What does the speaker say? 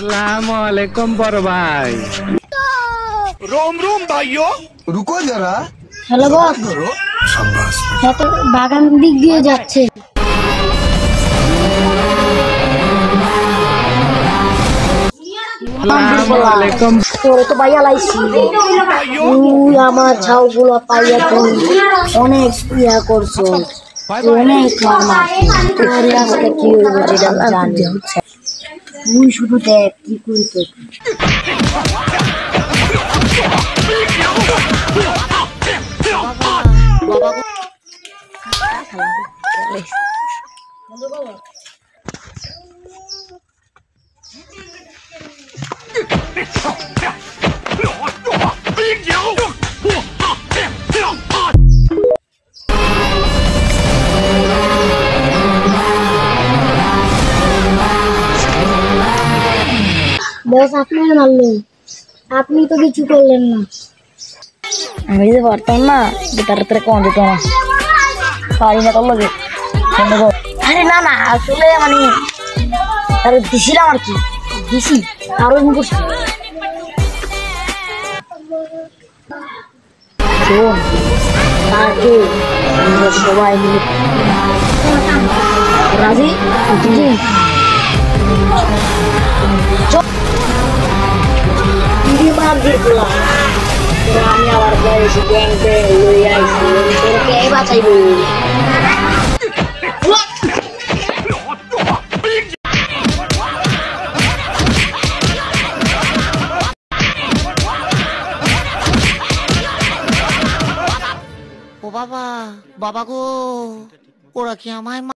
अस्सलामुअलैकुम बड़ भाई। रोम रोम भाइयों, रुको जरा। হ্যালো বস, হ্যাঁ তো বাগান দিক দিয়ে যাচ্ছে। अस्सलामुअलैकुम। তোরে তো পাইয়া লাইছি, তুই আমার ঝাউগুলো পাইয়া তুই অনেক ইয়া করছো, তুই অনেক মার মারছিস। তোরে আজকে কি হইব যেটা আমি জানি। তুই শুধু দেখ কি করিস। বস আপনি মারলেন, আপনি তো কিছু করলেন না। আমি যে পারতাম না তার কম যেত না, পারি না তোর লগে। আরে না না, আসলে মানে তার দিছিলাম আর কি, দিছি আরো করছি। শোন, তাকে আমরা সবাই মিলে রাজি আমি আবার বয়সে গ্যাং গ্যাং লই আইছি, তোকে বাঁচাইব। ও বাবা, বাবা গো, ওরা কি আমায়